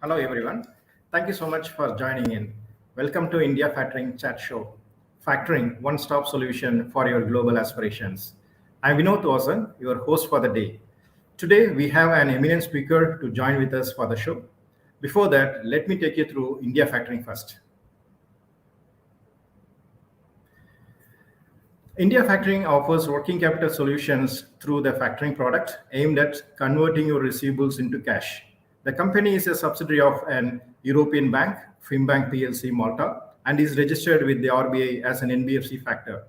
Hello, everyone. Thank you so much for joining in. Welcome to India Factoring Chat Show. Factoring, one-stop solution for your global aspirations. I'm Vinod Osan, your host for the day. Today, we have an eminent speaker to join with us for the show. Before that, let me take you through India Factoring first. India Factoring offers working capital solutions through the factoring product aimed at converting your receivables into cash. The company is a subsidiary of an European bank, Fimbank PLC Malta, and is registered with the RBI as an NBFC factor.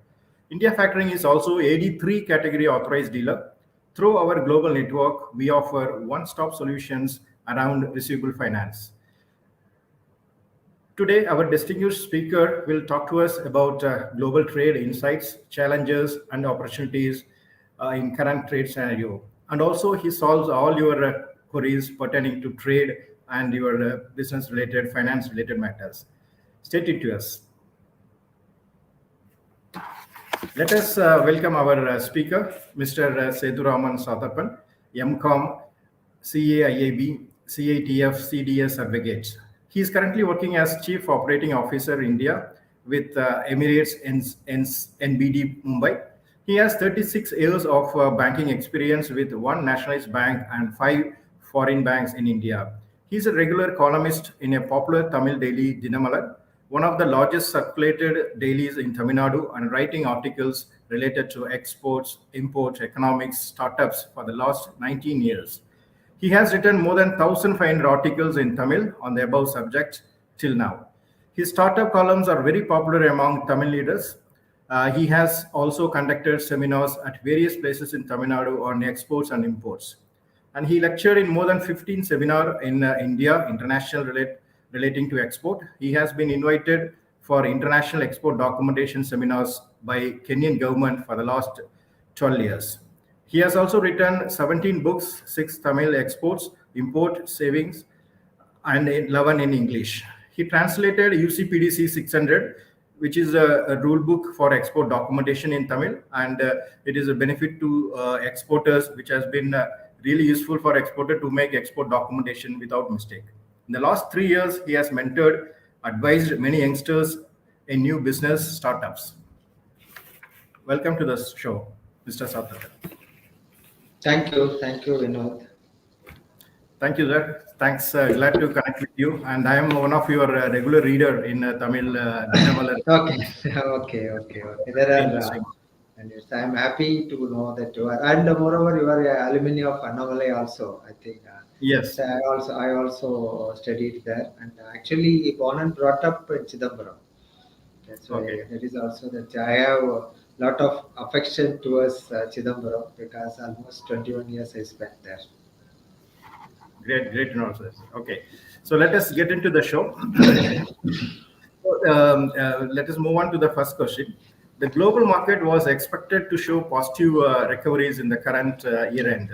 India Factoring is also AD3 category authorized dealer. Through our global network, we offer one-stop solutions around receivable finance. Today, our distinguished speaker will talk to us about global trade insights, challenges, and opportunities in current trade scenario. And also, he solves all your queries pertaining to trade and your business-related, finance-related matters. Stay tuned to us. Let us welcome our speaker, Mr. Sethuraman Sathapan, MCOM, CAIAB, CATF, CDS Advocate. He is currently working as Chief Operating Officer India with Emirates NBD Mumbai. He has 36 years of banking experience with one nationalized bank and 5 foreign banks in India. He is a regular columnist in a popular Tamil daily Dinamalar, one of the largest circulated dailies in Tamil Nadu, and writing articles related to exports, imports, economics, startups for the last 19 years. He has written more than 1,500 articles in Tamil on the above subject till now. His startup columns are very popular among Tamil leaders. He has also conducted seminars at various places in Tamil Nadu on exports and imports. And he lectured in more than 15 seminars in India, relating to export. He has been invited for international export documentation seminars by Kenyan government for the last 12 years. He has also written 17 books, 6 Tamil exports, import, savings, and 11 in English. He translated UCPDC 600, which is a rule book for export documentation in Tamil, and it is a benefit to exporters, which has been really useful for exporter to make export documentation without mistake. In the last 3 years, he has mentored, advised many youngsters in new business startups. Welcome to the show, Mr. Sathapan. Thank you, Vinod. Thank you, sir. Thanks. Glad to connect with you. And I am one of your regular reader in Tamil. Okay. There are, and yes, I am happy to know that you are, and moreover, you are an alumni of Annamalai also. I think. Yes. So I also studied there, and actually born and brought up in Chidambaram. That's why that is also that I have a lot of affection towards Chidambaram because almost 21 years I spent there. Great to know, sir. Okay, so let us get into the show. Let us move on to the first question. The global market was expected to show positive recoveries in the current year end,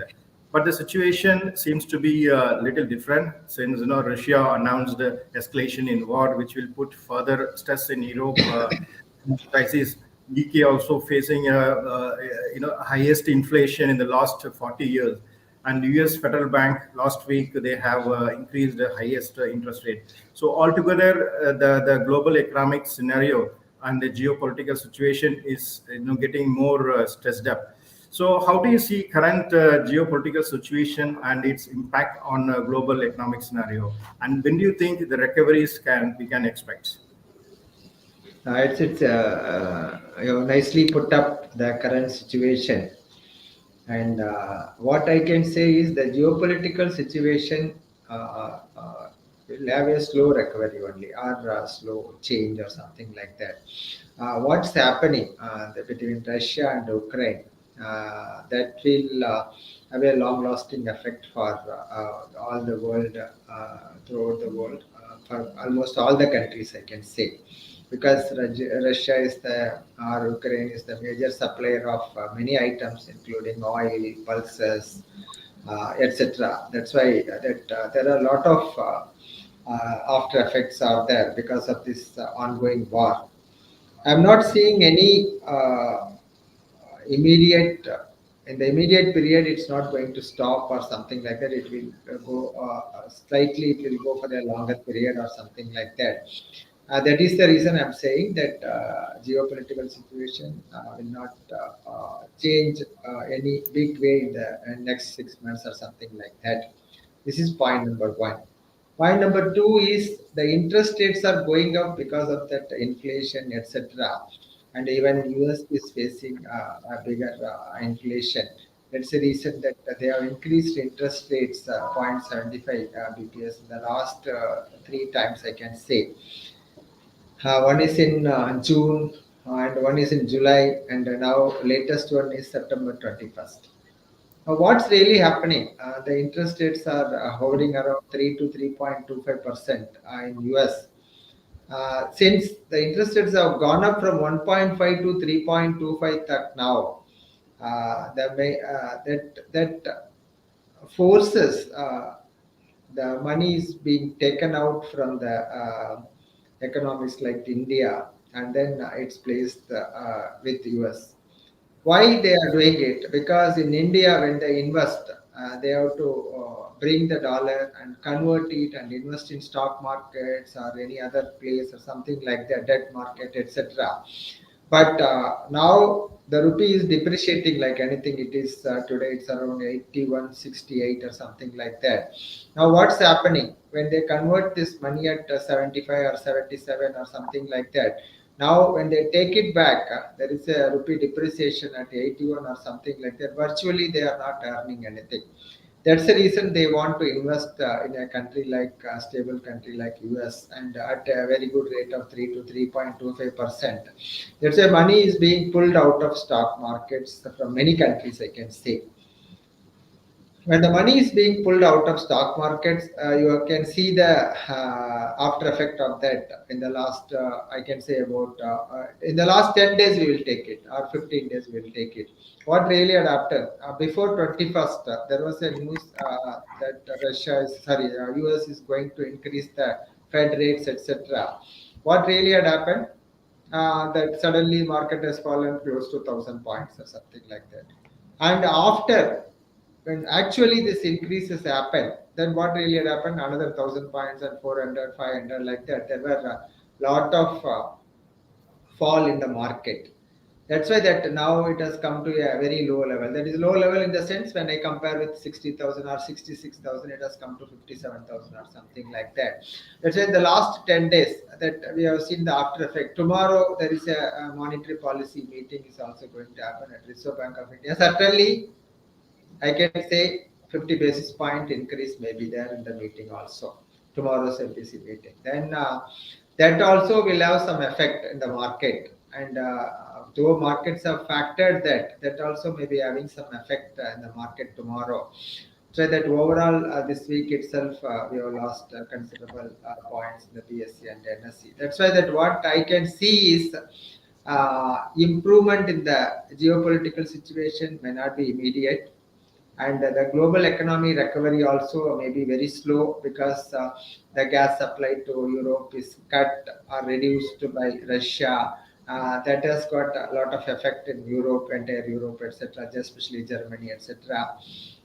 but the situation seems to be a little different since Russia announced the escalation in war, which will put further stress in Europe crisis. UK also facing highest inflation in the last 40 years. And US Federal Bank last week, they have increased the highest interest rate. So altogether, the global economic scenario and the geopolitical situation is getting more stressed up. So how do you see current geopolitical situation and its impact on global economic scenario? And when do you think the recoveries we can expect? It's nicely put up the current situation. And what I can say is the geopolitical situation will have a slow recovery only, or a slow change, or something like that. What's happening between Russia and Ukraine, that will have a long-lasting effect for all the world, throughout the world, for almost all the countries, I can say. Because Russia is or Ukraine is the major supplier of many items, including oil, pulses, etc. That's why there are a lot of after effects are there because of this ongoing war. I'm not seeing any immediate in the immediate period it's not going to stop or something like that. It will go slightly, it will go for a longer period or something like that. That is the reason I'm saying that geopolitical situation will not change any big way in the next 6 months or something like that. This is point number one. Point number two is the interest rates are going up because of that inflation, etc. And even US is facing a bigger inflation. That's the reason that they have increased interest rates 0.75 BPS in the last three times, I can say. One is in June and one is in July, and now latest one is September 21st. What's really happening? The interest rates are hovering around 3 to 3.25% in US. Since the interest rates have gone up from 1.5 to 3.25 now, that forces the money is being taken out from the economies like India, and then it's placed with US. Why they are doing it? Because in India, when they invest, they have to bring the dollar and convert it and invest in stock markets or any other place or something like the debt market, etc. But now the rupee is depreciating like anything. It is today it's around 81.68 or something like that. Now what's happening when they convert this money at 75 or 77 or something like that? Now when they take it back, there is a rupee depreciation at 81 or something like that. Virtually they are not earning anything. That's the reason they want to invest in a country like a stable country like US, and at a very good rate of 3 to 3.25%. That's why money is being pulled out of stock markets from many countries, I can say. When the money is being pulled out of stock markets, you can see the after effect of that in the last, I can say about in the last 10 days we will take it, or 15 days we will take it. What really had happened before 21st, there was a news that Russia is sorry, US is going to increase the Fed rates, etc. What really had happened? That suddenly market has fallen close to 1,000 points or something like that. And after, when actually this increases happen, then what really had happened? Another 1,000 points and 400, 500, like that. There were a lot of fall in the market. That's why that now it has come to a very low level. That is low level in the sense when I compare with 60,000 or 66,000, it has come to 57,000 or something like that. That's why in the last 10 days that we have seen the after effect. Tomorrow there is a monetary policy meeting is also going to happen at Reserve Bank of India. Certainly I can say 50 basis point increase may be there in the meeting also, tomorrow's MPC meeting. Then that also will have some effect in the market. And though markets have factored that, that also may be having some effect in the market tomorrow. So that overall this week itself we have lost considerable points in the BSE and NSE. That's why that what I can see is improvement in the geopolitical situation may not be immediate, and the global economy recovery also may be very slow because the gas supply to Europe is cut or reduced by Russia. That has got a lot of effect in Europe, entire Europe, etc., especially Germany, etc.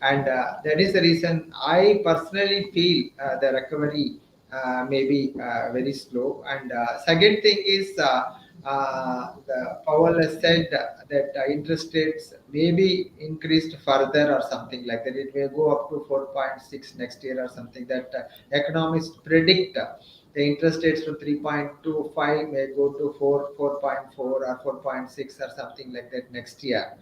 And that is the reason I personally feel the recovery may be very slow. And second thing is the Powell has said that interest rates may be increased further or something like that. It may go up to 4.6 next year or something. That economists predict the interest rates from 3.25 may go to 4.4 or 4.6 or something like that next year.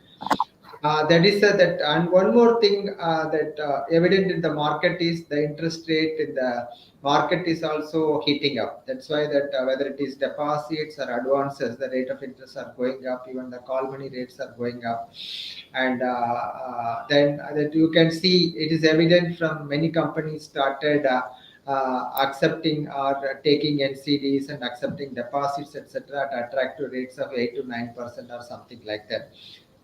That is that, and one more thing that evident in the market is the interest rate in the market is also heating up. That's why that whether it is deposits or advances, the rate of interest are going up. Even the call money rates are going up, and then that you can see it is evident from many companies started. Accepting or taking NCDs and accepting deposits, etc., at attractive rates of 8 to 9% or something like that.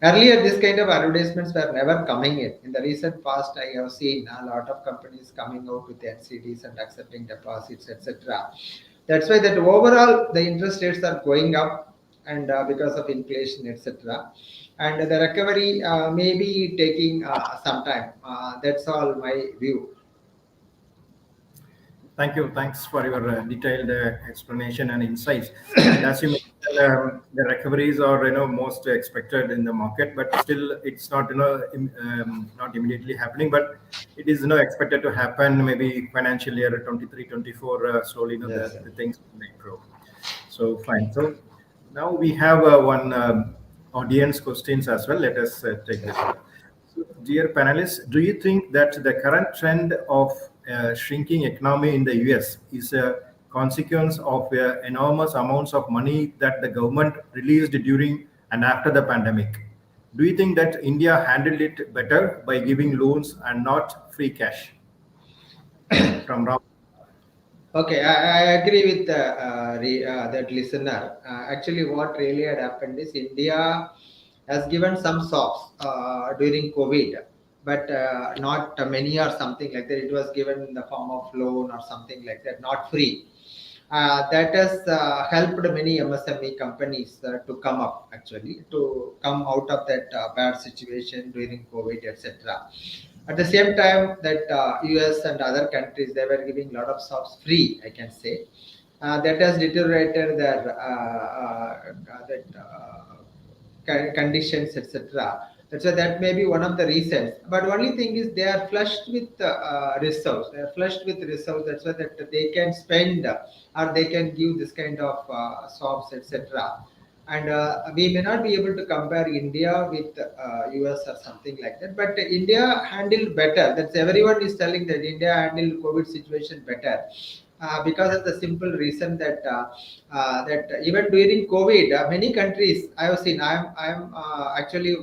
Earlier, this kind of advertisements were never coming in. In the recent past, I have seen a lot of companies coming out with NCDs and accepting deposits, etc. That's why that overall the interest rates are going up, and because of inflation, etc. and the recovery may be taking some time. That's all my view. Thank you. Thanks for your detailed explanation and insights. And as you mentioned, the recoveries are most expected in the market, but still it's not not immediately happening, but it is expected to happen maybe financial year 23, 24. Slowly, Yes, sir. the things will improve. So fine. So now we have one audience questions as well. Let us take Yes, this sir. one. So, dear panelists, do you think that the current trend of shrinking economy in the US is a consequence of enormous amounts of money that the government released during and after the pandemic? Do you think that India handled it better by giving loans and not free cash from Ram? Okay, I agree with that listener. Actually, what really had happened is India has given some softs during COVID, but not many or something like that. It was given in the form of loan or something like that, not free. That has helped many MSME companies to come up, actually, to come out of that bad situation during COVID, etc. At the same time, that US and other countries, they were giving a lot of jobs free, I can say. That has deteriorated their conditions, etc. That's why that may be one of the reasons. But only thing is they are flushed with reserves. They are flushed with reserves. That's why that they can spend or they can give this kind of jobs, etc. And we may not be able to compare India with US or something like that. But India handled better. That's everyone is telling that India handled COVID situation better. Because of the simple reason that even during COVID, many countries I have seen. I'm actually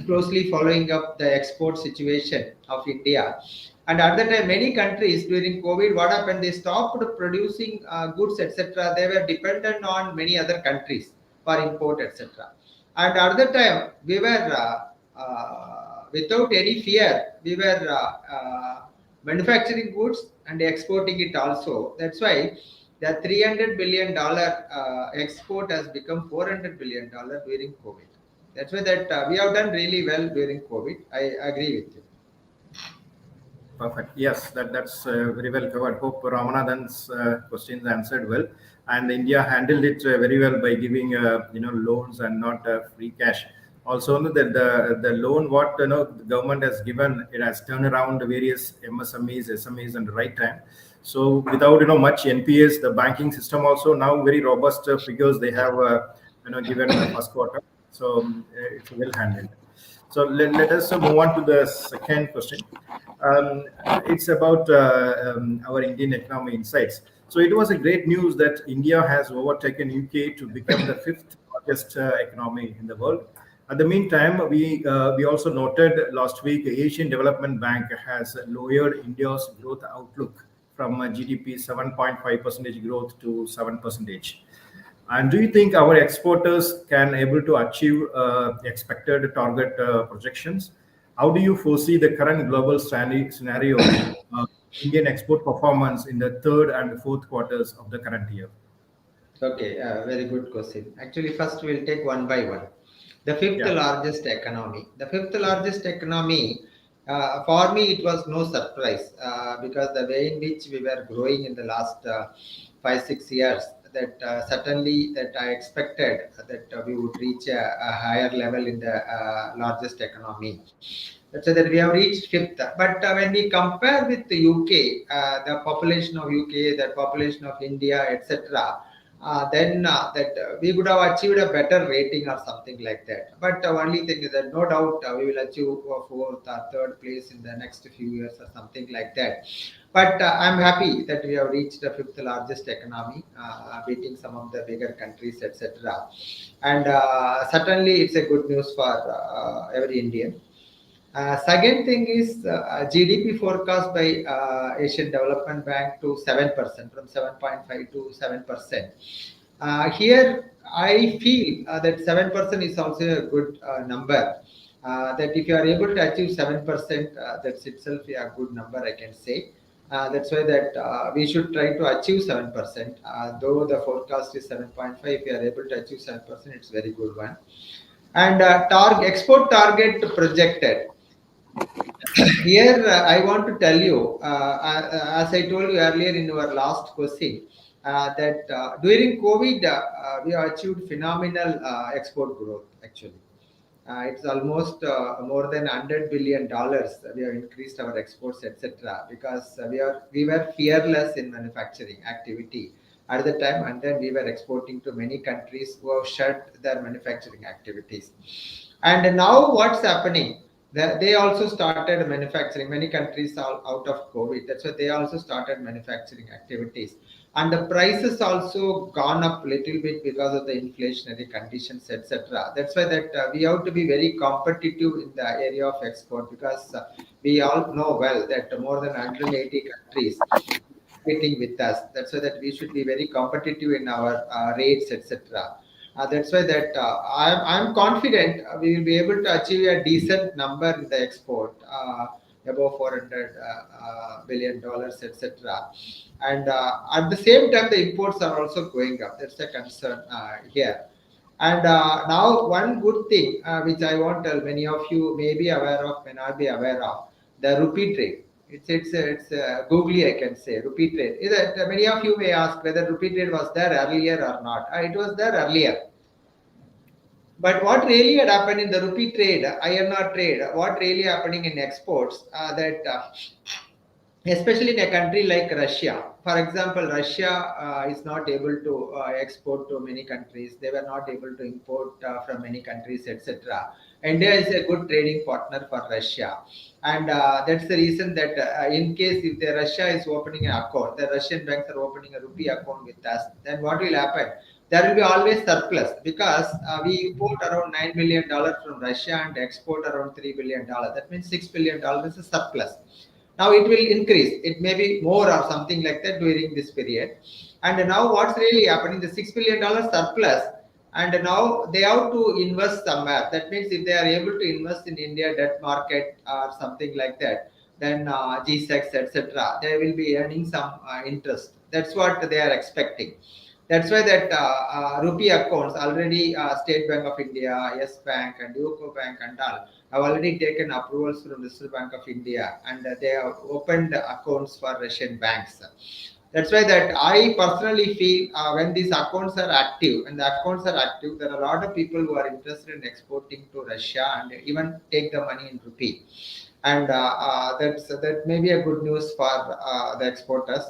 closely following up the export situation of India. And at the time, many countries during COVID, what happened? They stopped producing goods, etc. They were dependent on many other countries for import, etc. And at the time, we were without any fear, we were manufacturing goods and exporting it also. That's why the $300 billion export has become $400 billion during COVID. That's why that we have done really well during COVID. I agree with you. Perfect. Yes, that's very well covered. Hope Ramanathan's questions answered well, and India handled it very well by giving loans and not free cash. Also, the loan what the government has given, it has turned around various MSMEs, SMEs, and the right time. So without much NPAs, the banking system also now very robust figures they have given in the first quarter. So it's well handled. So let us move on to the second question. It's about our Indian economy insights. So it was a great news that India has overtaken UK to become the fifth largest economy in the world. At the meantime, we also noted last week the Asian Development Bank has lowered India's growth outlook from GDP 7.5 percentage growth to 7 percentage. And do you think our exporters can able to achieve expected target projections? How do you foresee the current global scenario, Indian export performance in the third and fourth quarters of the current year? Okay, very good question. Actually, first we'll take one by one. The fifth Yeah. largest economy. The fifth largest economy, for me, it was no surprise because the way in which we were growing in the last 5 6 years, that certainly that I expected that we would reach a higher level in the largest economy. That's why that we have reached fifth. But when we compare with the UK, the population of UK, the population of India, etc., then that we would have achieved a better rating or something like that. But the only thing is that no doubt we will achieve fourth or third place in the next few years or something like that. But I'm happy that we have reached the fifth largest economy, beating some of the bigger countries, etc. And certainly it's a good news for every Indian. Second thing is GDP forecast by Asian Development Bank to 7%, from 7.5 to 7%. Here, I feel that 7% is also a good number. That if you are able to achieve 7%, that's itself a good number, I can say. That's why that we should try to achieve 7%. Though the forecast is 7.5, if you are able to achieve 7%, it's very good one. And export target projected. Here, I want to tell you, as I told you earlier in our last question, that during COVID, we have achieved phenomenal export growth. Actually, it's almost more than $100 billion. We have increased our exports, etc. Because we were fearless in manufacturing activity at the time, and then we were exporting to many countries who have shut their manufacturing activities. And now what's happening? They also started manufacturing. Many countries are out of COVID. That's why they also started manufacturing activities. And the prices also gone up a little bit because of the inflationary conditions, etc. That's why that we have to be very competitive in the area of export, because we all know well that more than 180 countries competing with us. That's why that we should be very competitive in our rates, etc. That's why that I'm confident we will be able to achieve a decent number in the export, above $400 billion, etc. And at the same time, the imports are also going up. That's the concern here. And now, one good thing which I want to tell many of you may be aware of, may not be aware of, the rupee trade. It's googly, I can say, rupee trade. Is that many of you may ask whether rupee trade was there earlier or not. It was there earlier. But what really had happened in the rupee trade, INR trade, what really happening in exports, that especially in a country like Russia. For example, Russia is not able to export to many countries. They were not able to import from many countries, etc. India is a good trading partner for Russia, and that's the reason that in case if the Russia is opening an account, the Russian banks are opening a rupee account with us, then what will happen? There will be always surplus, because we import around $9 billion from Russia and export around $3 billion. That means $6 billion is a surplus. Now it will increase, it may be more or something like that during this period. And now what's really happening, the $6 billion surplus, and now they have to invest somewhere. That means if they are able to invest in India debt market or something like that, then G-Secs, etc., they will be earning some interest. That's what they are expecting. That's why that rupee accounts already, State Bank of India, Yes Bank, and UCO Bank and all have already taken approvals from Reserve Bank of India, and they have opened accounts for Russian banks. That's why that I personally feel when these accounts are active, and the accounts are active, there are a lot of people who are interested in exporting to Russia and even take the money in rupee. And that may be a good news for the exporters.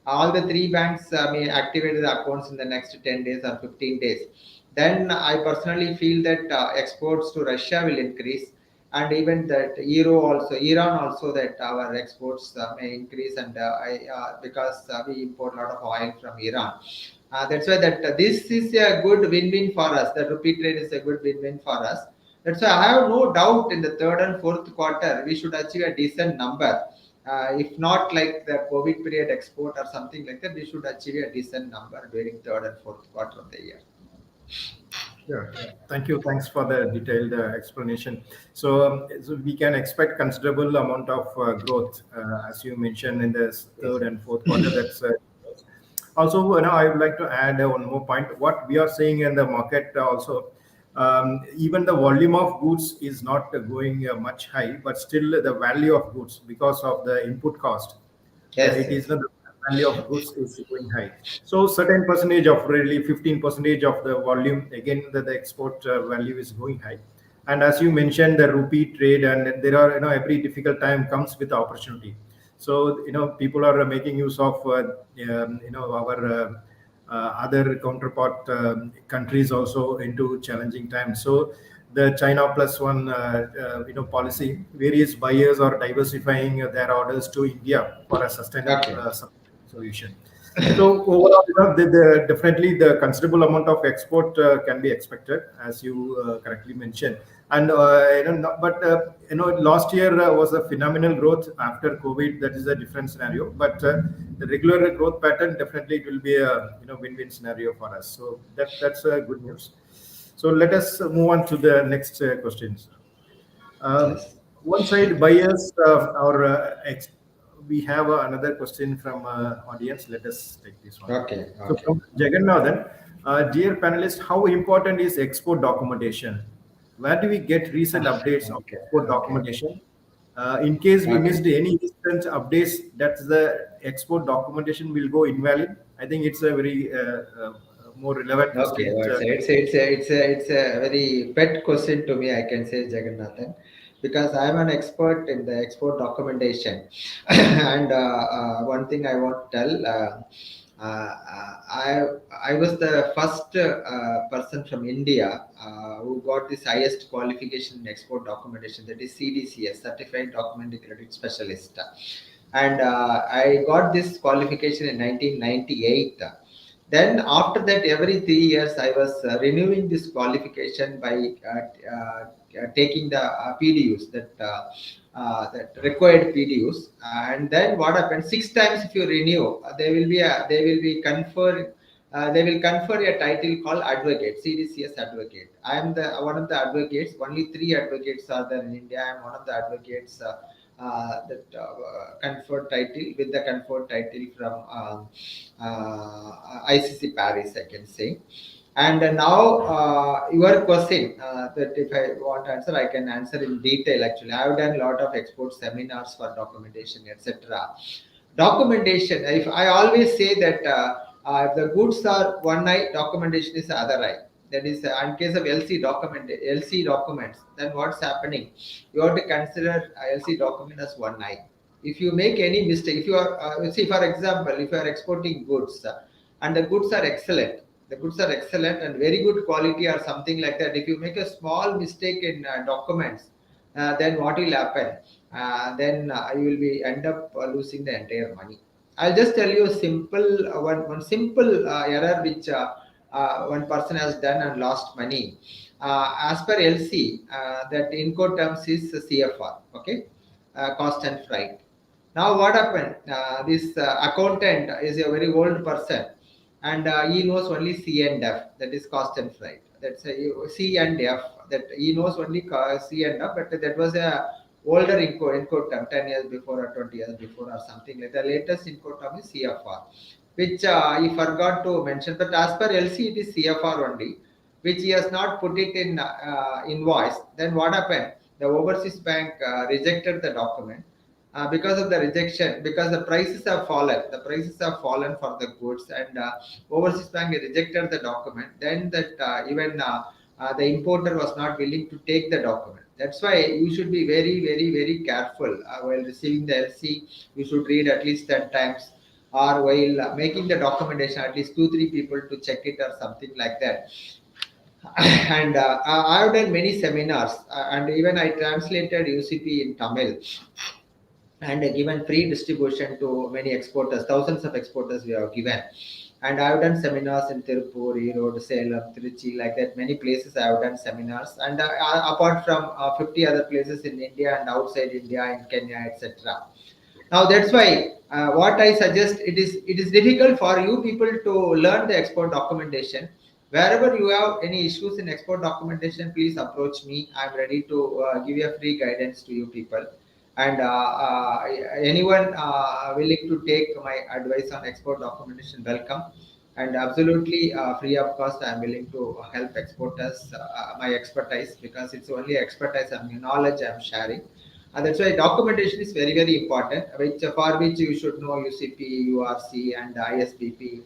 All the three banks may activate the accounts in the next 10 days or 15 days. Then I personally feel that exports to Russia will increase, and even that Euro also, Iran also, that our exports may increase, and because we import a lot of oil from Iran. That's why that this is a good win-win for us. The rupee trade is a good win-win for us. That's why I have no doubt in the third and fourth quarter we should achieve a decent number. If not like the COVID period export or something like that, we should achieve a decent number during third and fourth quarter of the year. Sure. Thank you. Thanks for the detailed explanation. So we can expect considerable amount of growth, as you mentioned, in the third and fourth quarter. That's also, I would like to add one more point. What we are seeing in the market also, even the volume of goods is not going much high, but still the value of goods, because of the input cost, Yes, it is yes. the value of goods is going high. So certain percentage of, really 15% of the volume, again the export value is going high. And as you mentioned, the rupee trade, and there are, every difficult time comes with opportunity. So people are making use of our other counterpart countries also into challenging times. So the China plus one policy, various buyers are diversifying their orders to India for a sustainable Okay. solution. So overall, definitely the considerable amount of export can be expected, as you correctly mentioned. And last year was a phenomenal growth after COVID. That is a different scenario. But the regular growth pattern, definitely it will be a win-win scenario for us. So that's good news. So let us move on to the next questions. Yes. One side buyers or we have another question from audience. Let us take this one. Okay. So Okay. from Jagannathan, dear panelists, how important is export documentation? Where do we get recent updates of Okay, export okay, documentation? In case we okay. missed any recent updates, that's the export documentation will go invalid. I think it's a very more relevant Okay, question. well, so it's a very pet question to me, I can say, Jagannathan, because I'm an expert in the export documentation. And one thing I want to tell, I was the first person from India who got this highest qualification in export documentation, that is CDCS, Certified Document Credit Specialist. And I got this qualification in 1998. Then after that, every 3 years, I was renewing this qualification by taking the PDUs, that required PDUs. And then what happens? 6 times if you renew, they will confer a title called advocate, CDCS advocate. I am the one of the advocates. Only 3 advocates are there in India. I am one of the advocates. That conferred title, with the conferred title from ICC Paris, I can say. And now your question, that if I want to answer, I can answer in detail. Actually, I have done a lot of export seminars for documentation, etc. Documentation. If I always say that if the goods are one eye, documentation is the other eye. That is, in case of LC documents, then what's happening? You have to consider LC document as one eye. If you make any mistake, if you are, see, for example, if you are exporting goods and the goods are excellent, and very good quality or something like that. If you make a small mistake in documents, then what will happen? Then you will be end up losing the entire money. I'll just tell you a simple one simple error which one person has done and lost money. As per LC, that in code terms is CFR, okay, cost and freight. Now what happened? This accountant is a very old person, and he knows only C and F, that is cost and freight. That's a C and F, that he knows only C and F, but that was a older encode term, 10 years before or 20 years before or something like that. The latest encode term is CFR, which he forgot to mention. But as per LC, it is CFR only, which he has not put it in invoice. Then what happened? The overseas bank rejected the document. Because of the rejection, because the prices have fallen, for the goods, and overseas bank rejected the document. Then that even the importer was not willing to take the document. That's why you should be very, very, very careful while receiving the LC. You should read at least 10 times, or while making the documentation, at least 2 3 people to check it or something like that. And I've done many seminars, and even I translated UCP in Tamil, and given free distribution to many exporters, thousands of exporters we have given. And I have done seminars in Tirupur, Erode, Salem, Trichy, like that. Many places I have done seminars, and apart from 50 other places in India and outside India, in Kenya, etc. Now that's why what I suggest, it is difficult for you people to learn the export documentation. Wherever you have any issues in export documentation, please approach me. I'm ready to give you a free guidance to you people. And anyone willing to take my advice on export documentation, welcome. And absolutely free of cost, I'm willing to help exporters, my expertise, because it's only expertise and knowledge I'm sharing. And that's why documentation is very, very important, for which you should know UCP, URC, and ISPP,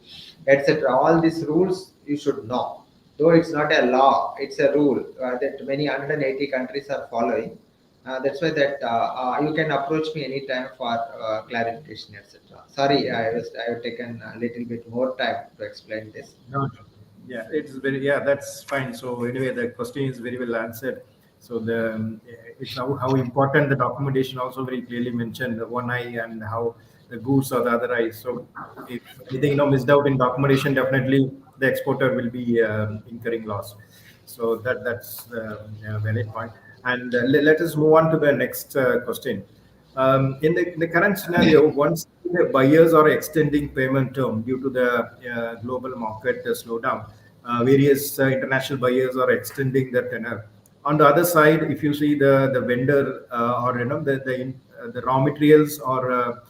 etc. All these rules you should know. Though it's not a law, it's a rule that many 180 countries are following. That's why that you can approach me anytime for clarification, etc. Sorry, I have taken a little bit more time to explain this. No, no. Yeah, it's very, yeah, that's fine. So anyway, the question is very well answered. So the it's how important the documentation also very clearly mentioned, the one eye and how the goose or the other eye. So if anything missed out in documentation, definitely the exporter will be incurring loss. So that's the valid point. And let us move on to the next question. In the current scenario, once the buyers are extending payment term due to the global market slowdown, various international buyers are extending their tenor. On the other side, if you see the vendor or the raw materials or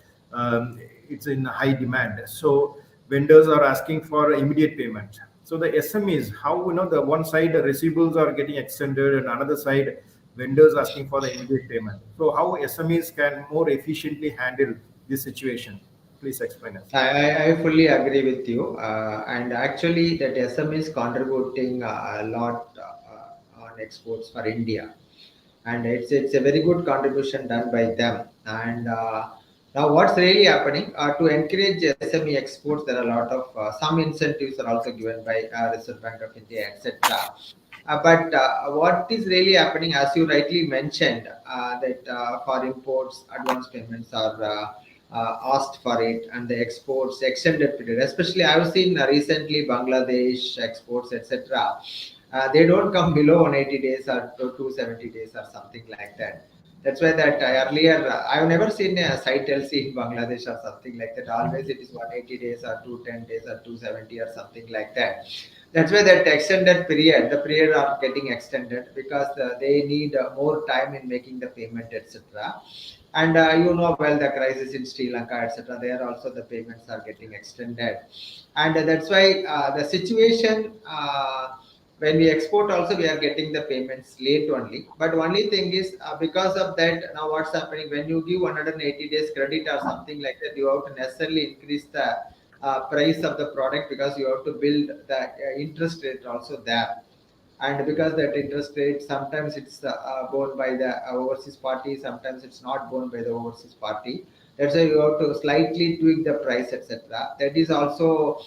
it's in high demand, so vendors are asking for immediate payment. So the SMEs, how the one side the receivables are getting extended and another side vendors asking for the immediate payment. So how SMEs can more efficiently handle this situation? Please explain us. I fully agree with you. And actually, that SM is contributing a lot on exports for India. And it's a very good contribution done by them. And now, what's really happening to encourage SME exports? There are a lot of some incentives are also given by Reserve Bank of India, etc. But what is really happening, as you rightly mentioned, that for imports, advance payments are asked for it, and the exports extended period. Especially, I've seen recently Bangladesh exports, etc. They don't come below 180 days or 270 days or something like that. That's why that earlier I've never seen a site LC in Bangladesh or something like that. Always it is 180 days or 210 days or 270 or something like that. That's why that extended period, the period are getting extended because they need more time in making the payment, etc. And you know well the crisis in Sri Lanka, etc. There also the payments are getting extended, and that's why the situation. When we export also we are getting the payments late only, but only thing is because of that now what's happening, when you give 180 days credit or something like that, you have to necessarily increase the price of the product, because you have to build the interest rate also there. And because that interest rate sometimes it's borne by the overseas party, sometimes it's not borne by the overseas party. That's why you have to slightly tweak the price, etc. That is also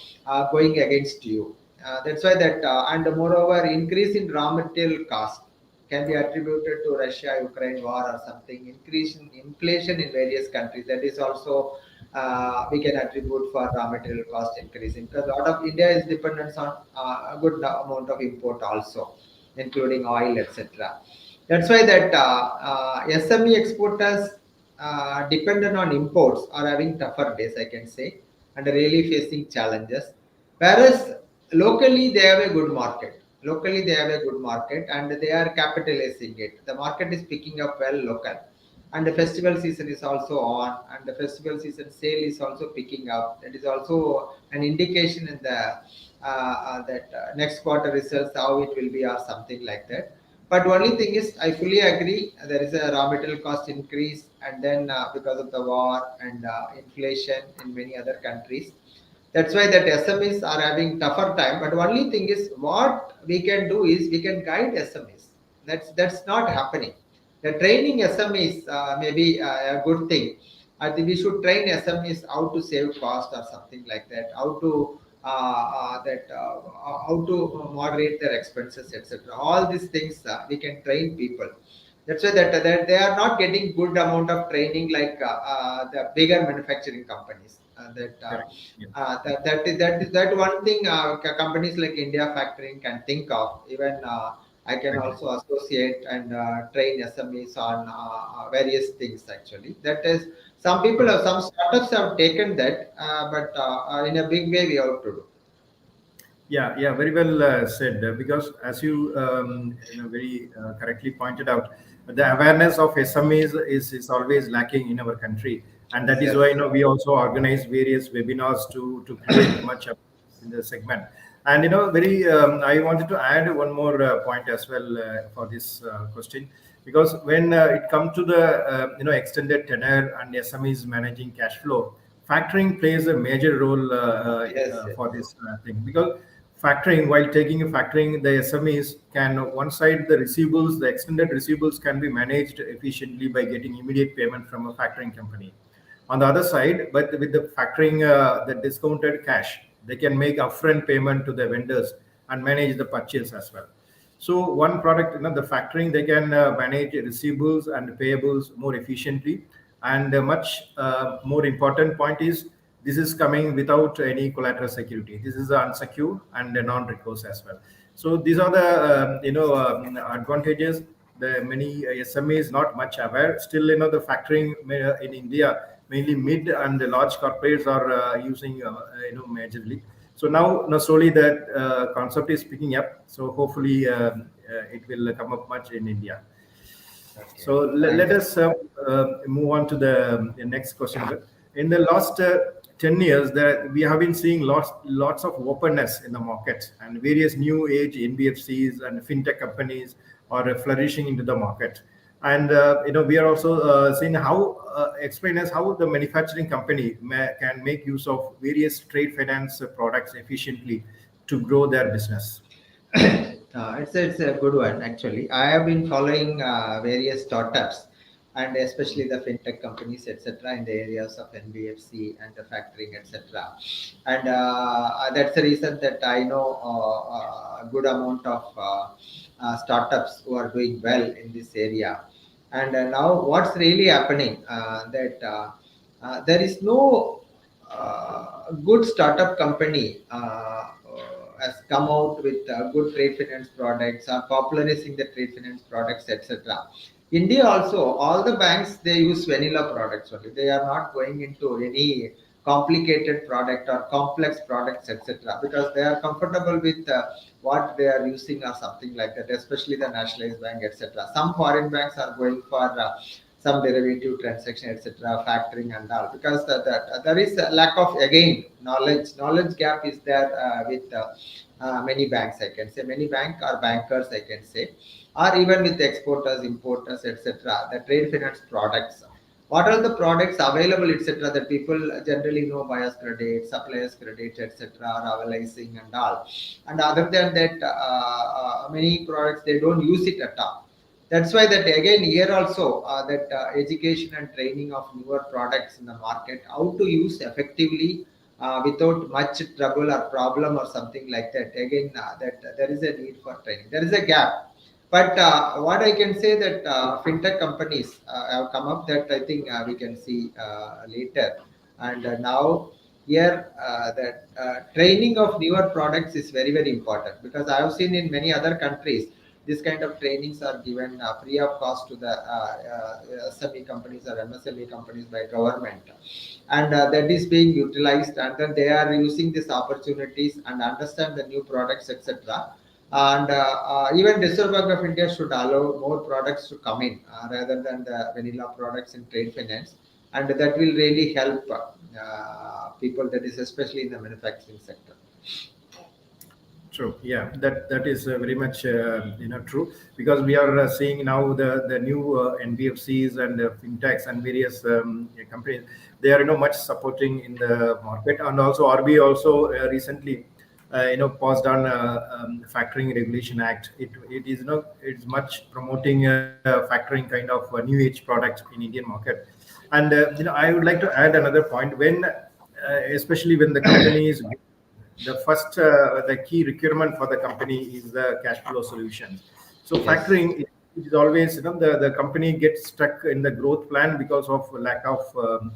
going against you. That's why that and moreover increase in raw material cost can be attributed to Russia Ukraine war or something. Increase in inflation in various countries, that is also we can attribute for raw material cost increasing, because a lot of India is dependent on a good amount of import also, including oil, etc. That's why that SME exporters dependent on imports are having tougher days, I can say, and really facing challenges. Whereas locally they have a good market. Locally they have a good market and they are capitalizing it. The market is picking up well local, and the festival season is also on, and the festival season sale is also picking up. That is also an indication in the that next quarter results how it will be or something like that. But only thing is I fully agree there is a raw material cost increase, and then because of the war and inflation in many other countries, that's why that SMEs are having tougher time. But only thing is what we can do is we can guide SMEs. That's not happening. The training SMEs may be a good thing. I think we should train SMEs how to save cost or something like that, how to how to moderate their expenses, etc. All these things we can train people. That's why that they are not getting good amount of training like the bigger manufacturing companies. Correct. Yeah. That one thing companies like India Factoring can think of. Even I can Agree. also associate and train SMEs on various things. Actually, that is some people have some startups have taken that, but in a big way we have to do. Yeah, yeah, very well said. Because as you very correctly pointed out, the awareness of SMEs is always lacking in our country, and that is Yes. why we also organize various webinars to create much awareness in the segment. And very I wanted to add one more point as well for this question, because when it comes to the extended tenure and SMEs managing cash flow, factoring plays a major role Yes. Yes. for this thing, because factoring, while taking a factoring, the SMEs can, one side the receivables, the extended receivables can be managed efficiently by getting immediate payment from a factoring company. On the other side, but with the factoring, the discounted cash, they can make upfront payment to the vendors and manage the purchase as well. So one product, the factoring, they can manage receivables and payables more efficiently. And a much more important point is this is coming without any collateral security. This is unsecured and non-recourse as well. So these are the advantages. The many SMEs not much aware. Still, the factoring in India, mainly mid and the large corporates are using majorly. So now slowly that concept is picking up. So hopefully it will come up much in India. Okay. So let Thanks. us move on to the next question. In the last 10 years, that we have been seeing lots of openness in the market, and various new age NBFCs and fintech companies are flourishing into the market. And we are also seeing how explain us how the manufacturing company can make use of various trade finance products efficiently to grow their business. It's a good one actually. I have been following various startups and especially the fintech companies, etc., in the areas of NBFC and the factoring, etc. And that's the reason that I know a good amount of startups who are doing well in this area. And now, what's really happening that there is no good startup company has come out with good trade finance products, are popularizing the trade finance products, etc. India also, all the banks they use vanilla products only. They are not going into any complicated product or complex products, etc. Because they are comfortable with what they are using or something like that. Especially the nationalized bank, etc. Some foreign banks are going for some derivative transaction, etc., factoring and all, because there is a lack of again knowledge gap is there with many banks. I can say many bank or bankers. I can say, or even with exporters, importers, etc. The trade finance products. What are the products available, etc. That people generally know: buyers credit, suppliers credit, etc., or leasing and all. And other than that, many products they don't use it at all. That's why that again here also that education and training of newer products in the market, how to use effectively without much trouble or problem or something like that. Again, that there is a need for training. There is a gap. But what I can say that fintech companies have come up that I think we can see later. And now here that training of newer products is very very important, because I have seen in many other countries this kind of trainings are given free of cost to the SME companies or MSME companies by government, and that is being utilized, and then they are using these opportunities and understand the new products, etc. And even Reserve Bank of India should allow more products to come in rather than the vanilla products in trade finance, and that will really help people, that is especially in the manufacturing sector. True. Yeah, that is very much true, because we are seeing now the new NBFCs and fintechs and various companies. They are much supporting in the market, and also RBI also recently passed on factoring regulation act. It is it's much promoting factoring kind of new age product in Indian market. And I would like to add another point when especially when the companies, the first the key requirement for the company is the cash flow solutions. So Yes. factoring it is always the company gets stuck in the growth plan because of lack of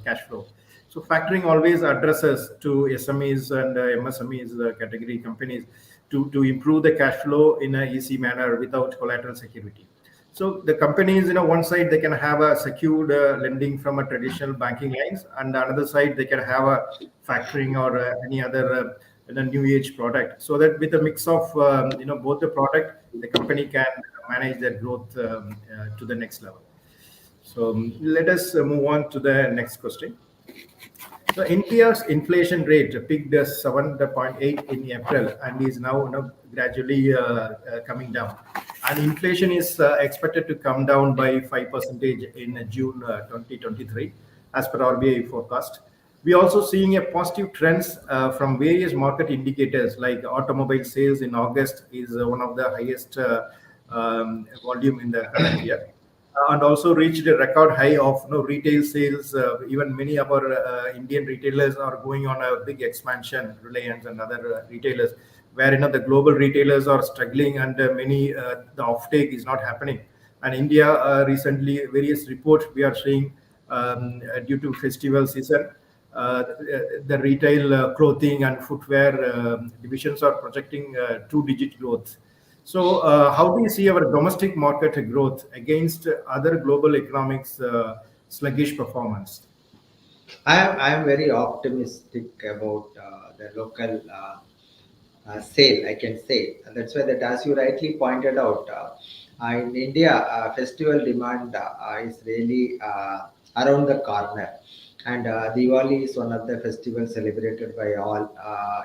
cash flow. So factoring always addresses to SMEs and MSMEs category companies to improve the cash flow in a easy manner without collateral security. So the companies, one side they can have a secured lending from a traditional banking lines, and the another side they can have a factoring or any other new age product. So that with a mix of both the product, the company can manage their growth to the next level. So let us move on to the next question. So India's inflation rate peaked at 7.8 in April and is now gradually coming down. And inflation is expected to come down by 5% in June 2023, as per RBI forecast. We also seeing a positive trends from various market indicators, like automobile sales in August is one of the highest volume in the current year, and also reached a record high of retail sales. Even many of our Indian retailers are going on a big expansion, Reliance and other retailers, where the global retailers are struggling, and many the offtake is not happening. And India recently, various reports we are seeing due to festival season, the retail clothing and footwear divisions are projecting two-digit growth. So, how do you see our domestic market growth against other global economics sluggish performance? I am very optimistic about the local sale, I can say. And that's why that, as you rightly pointed out, in India, festival demand is really around the corner. And Diwali is one of the festivals celebrated by all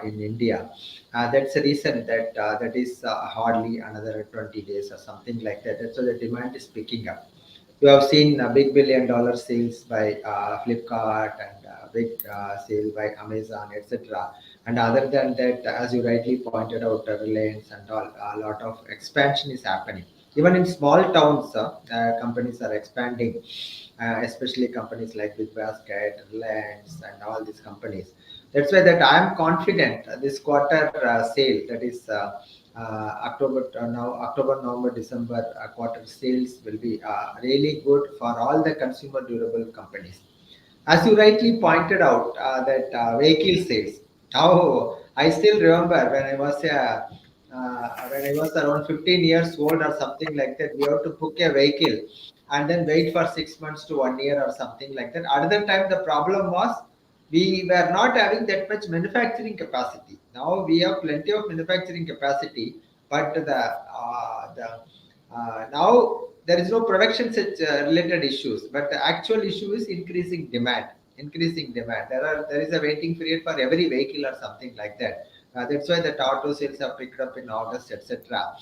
in India. That's the reason that that is hardly another 20 days or something like that. That's why the demand is picking up. You have seen big $1 billion sales by Flipkart and big sale by Amazon, etc. And other than that, as you rightly pointed out, Reliance and all, a lot of expansion is happening. Even in small towns, companies are expanding, especially companies like BigBasket, Reliance, and all these companies. That's why that I am confident this quarter sale, that is October, November, December quarter sales will be really good for all the consumer durable companies. As you rightly pointed out, that vehicle sales. Now, I still remember when I was around 15 years old or something like that. We have to book a vehicle and then wait for 6 months to 1 year or something like that. At that time, the problem was we were not having that much manufacturing capacity. Now we have plenty of manufacturing capacity, but now there is no production such related issues, but the actual issue is increasing demand. Increasing demand. There is a waiting period for every vehicle or something like that. That's why the auto sales have picked up in August, etc.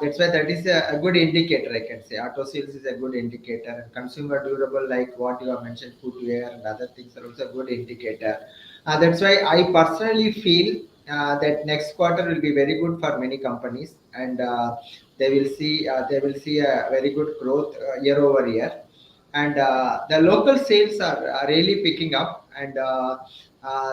That's why that is a good indicator. I can say auto sales is a good indicator, and consumer durable like what you have mentioned, footwear and other things are also a good indicator. That's why I personally feel that next quarter will be very good for many companies, and they will see a very good growth year over year. And the local sales are really picking up, and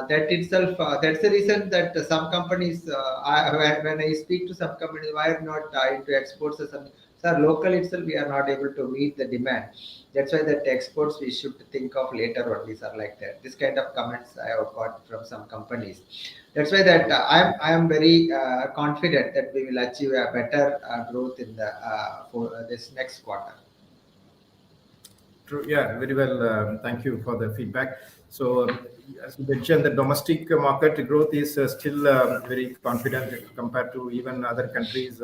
that itself, that's the reason that some companies, when I speak to some companies, why are not into exports or something, sir, local itself we are not able to meet the demand. That's why that exports we should think of later only, sir, like that. This kind of comments I have got from some companies. That's why that I am very confident that we will achieve a better growth in the for this next quarter. True. Yeah, very well. Thank you for the feedback. So, as you mentioned, the domestic market growth is still very confident compared to even other countries.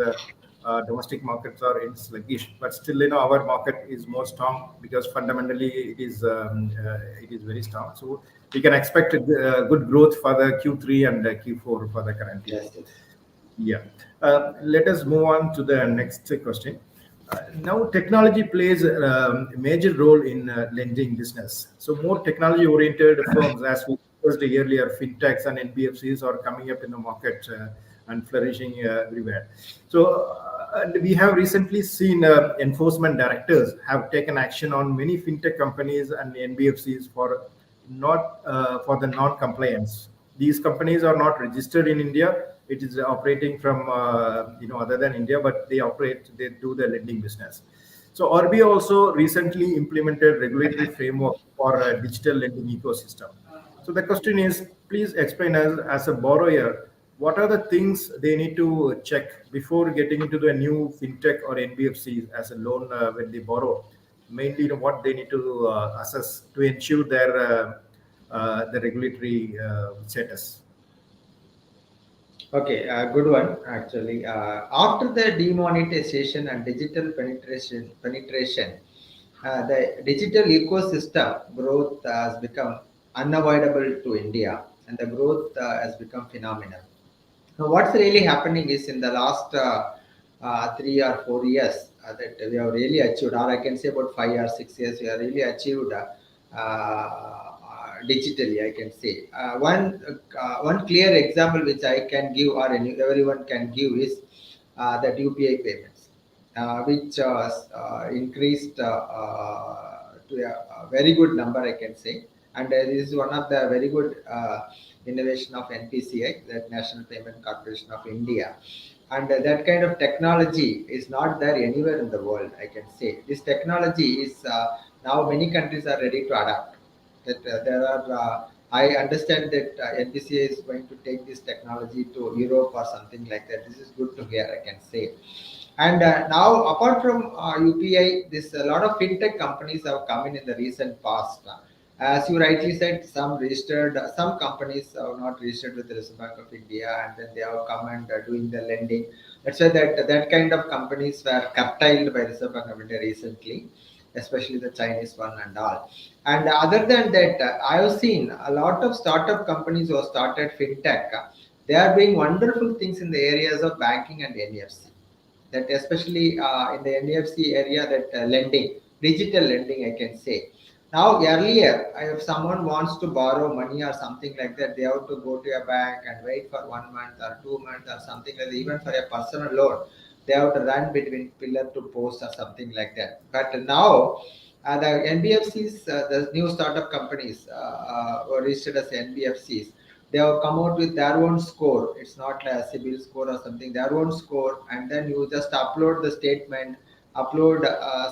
Domestic markets are in sluggish, but still, our market is more strong because fundamentally it is very strong. So, we can expect good growth for the Q3 and Q4 for the current year. Yes, yes. Yeah. Let us move on to the next question. Now, technology plays a major role in lending business. So, more technology-oriented firms, as we discussed earlier, fintechs and NBFCs are coming up in the market and flourishing everywhere. So, and we have recently seen enforcement directors have taken action on many fintech companies and NBFCs for the non-compliance. These companies are not registered in India. It is operating from other than India, but they do the lending business. So RBI also recently implemented regulatory framework for a digital lending ecosystem. So the question is, please explain us as a borrower, what are the things they need to check before getting into the new fintech or NBFCs as a loan when they borrow? Mainly, what they need to assess to ensure their the regulatory status. Okay, good one actually. After the demonetization and digital penetration, the digital ecosystem growth has become unavoidable to India, and the growth has become phenomenal. Now, what's really happening is in the last 3 or 4 years that we have really achieved, or I can say about 5 or 6 years, we have really achieved digitally. I can say one clear example which I can give, or everyone can give, is that UPI payments, which increased to a very good number, I can say. And this is one of the very good innovation of NPCI, that National Payment Corporation of India. And that kind of technology is not there anywhere in the world, I can say. This technology is now many countries are ready to adapt. That there are, I understand that NPCA is going to take this technology to Europe or something like that. This is good to hear, I can say. And now, apart from UPI, this a lot of fintech companies have come in the recent past. As you rightly said, some registered, some companies are not registered with the Reserve Bank of India, and then they have come and doing the lending. That's why that kind of companies were curtailed by Reserve Bank of India recently. especially the Chinese one and all. And other than that, I have seen a lot of startup companies who have started fintech. They are doing wonderful things in the areas of banking and NFC. That especially in the NFC area, that lending, digital lending, I can say. Now, earlier, if someone wants to borrow money or something like that, they have to go to a bank and wait for 1 month or 2 months or something like that. Even for a personal loan, they have to run between pillar to post or something like that. But now, the NBFCs, the new startup companies were registered as NBFCs. They have come out with their own score. It's not like a CIBIL score or something, their own score. And then you just upload the statement, upload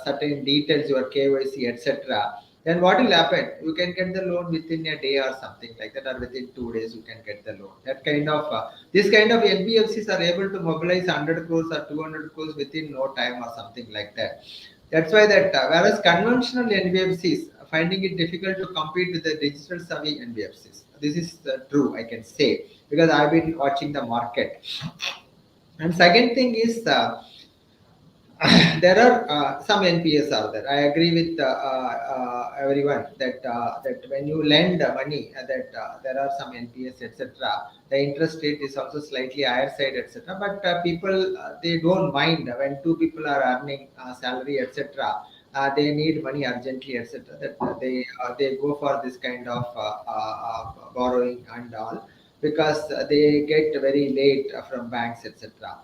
certain details, your KYC, etc. Then what will happen? You can get the loan within a day or something like that, or within 2 days you can get the loan. That kind of this kind of NBFCs are able to mobilize 100 crores or 200 crores within no time or something like that. That's why that whereas conventional NBFCs are finding it difficult to compete with the digital savvy NBFCs. This is true, I can say, because I've been watching the market. And second thing is there are some NPS are there. I agree with everyone that when you lend money, that there are some NPS, etc. The interest rate is also slightly higher side, etc. But people they don't mind when two people are earning salary, etc. They need money urgently, etc. That they go for this kind of borrowing and all, because they get very late from banks, etc.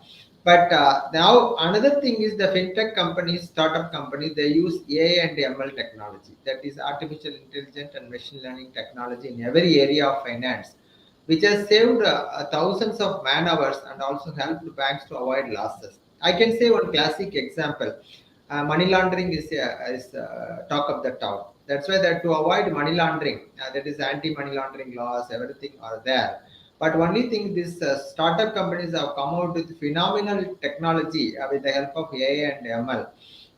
But now another thing is the fintech companies, startup companies, they use AI and ML technology, that is artificial intelligence and machine learning technology in every area of finance, which has saved thousands of man hours and also helped banks to avoid losses. I can say one classic example. Money laundering is talk of the town. That's why that to avoid money laundering, that is anti-money laundering laws, everything are there. But only thing, this startup companies have come out with phenomenal technology with the help of AI and ML,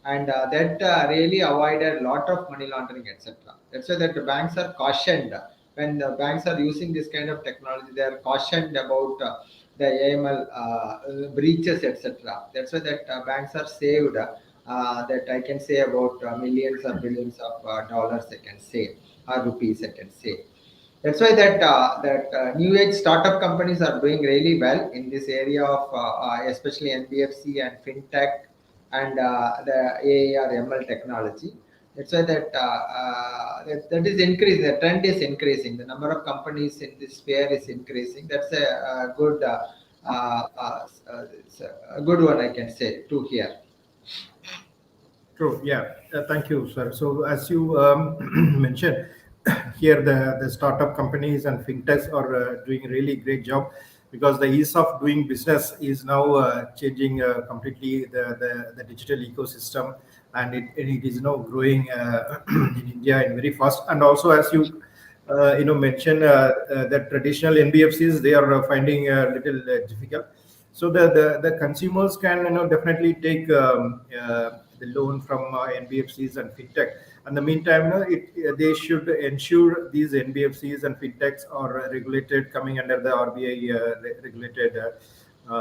and that really avoided a lot of money laundering, etc. That's why that the banks are cautioned when the banks are using this kind of technology. They are cautioned about the AML breaches, etc. That's why that banks are saved. That I can say about millions or billions of dollars, I can say, or rupees, I can say. That's why that new age startup companies are doing really well in this area of especially NBFC and fintech and the AI or ML technology. That's why that is increasing. The trend is increasing. The number of companies in this sphere is increasing. That's a good it's a good one, I can say, to hear. True. Yeah. Thank you, sir. So as you mentioned, here the startup companies and fintechs are doing a really great job, because the ease of doing business is now changing completely the digital ecosystem, and it is now growing in India in very fast. And also, as you mentioned, that traditional NBFCs, they are finding a little difficult. So the consumers can definitely take the loan from NBFCs and fintech. In the meantime, they should ensure these NBFCs and fintechs are regulated, coming under the RBI regulated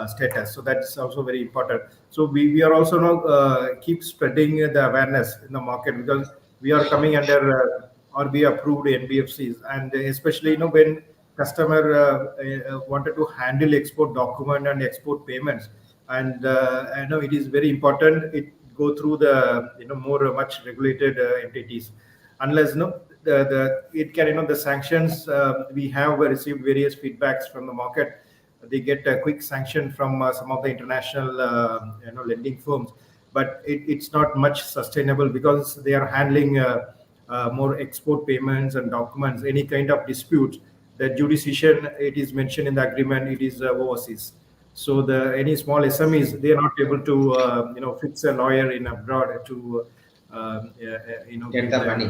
status. So that's also very important. So we are also now keep spreading the awareness in the market, because we are coming under RBI approved NBFCs, and especially when customer wanted to handle export document and export payments, and I know it is very important it go through the more much regulated entities. Unless the it can the sanctions, we have received various feedbacks from the market. They get a quick sanction from some of the international lending firms, but it's not much sustainable, because they are handling more export payments and documents. Any kind of dispute, the jurisdiction, it is mentioned in the agreement, it is overseas. So the any small SMEs, they are not able to fix a lawyer in abroad to Get give the money.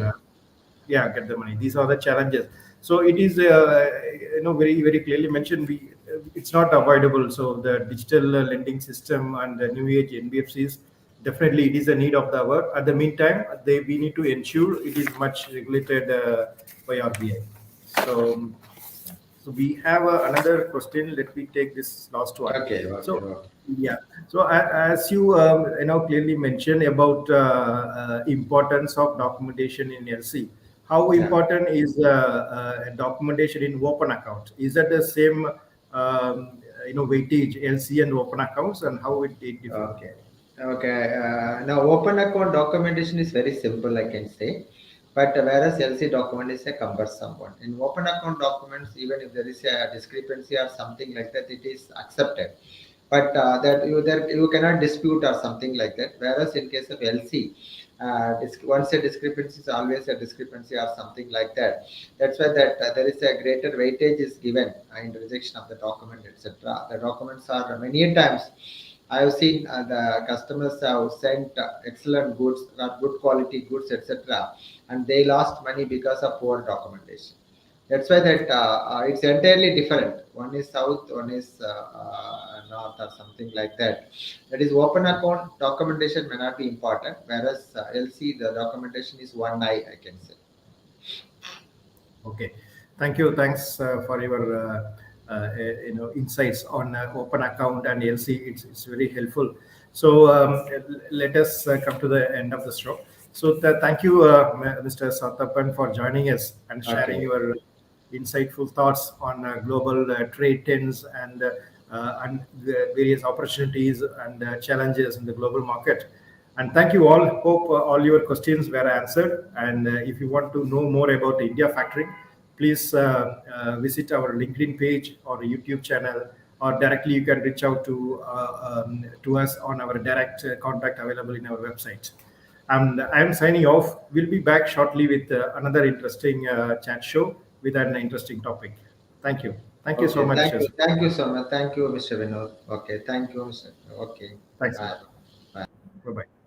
their get the money. These are the challenges. So it is very very clearly mentioned. It's not avoidable. So the digital lending system and the new age NBFCs, definitely it is a need of the hour. At the meantime, we need to ensure it is much regulated by RBI. So So we have another question. Let me take this last one. Okay, So okay. yeah. So as you clearly mentioned about importance of documentation in LC, how Yeah. important is documentation in open account? Is that the same weightage LC and open accounts, and how it differ? Okay. Okay. Now, open account documentation is very simple, I can say. But whereas LC document is a cumbersome one. In open account documents, even if there is a discrepancy or something like that, it is accepted. But that you cannot dispute or something like that. Whereas in case of LC, once a discrepancy is always a discrepancy or something like that. That's why that there is a greater weightage is given in rejection of the document, etc. The documents are many times I have seen the customers have sent excellent goods, good quality goods, etc., and they lost money because of poor documentation. That's why that it's entirely different. One is south, one is north, or something like that. That is open account documentation may not be important, whereas LC the documentation is one eye, I can say. Okay, thank you. Thanks for your insights on open account and LC. It's very helpful. So let us come to the end of the show. So thank you, Mr. Satappan, for joining us and sharing Okay. your insightful thoughts on global trade trends and the various opportunities and challenges in the global market. And thank you all. Hope all your questions were answered. And if you want to know more about India factoring, please visit our LinkedIn page or YouTube channel, or directly you can reach out to us on our direct contact available in our website. And I'm signing off. We'll be back shortly with another interesting chat show with an interesting topic. Thank you. Thank you so Okay. much. Thank you so much. Thank you, Mr. Vinod. Okay. Thank you, Mr. Okay. Thanks a Bye. lot. Bye. Bye bye.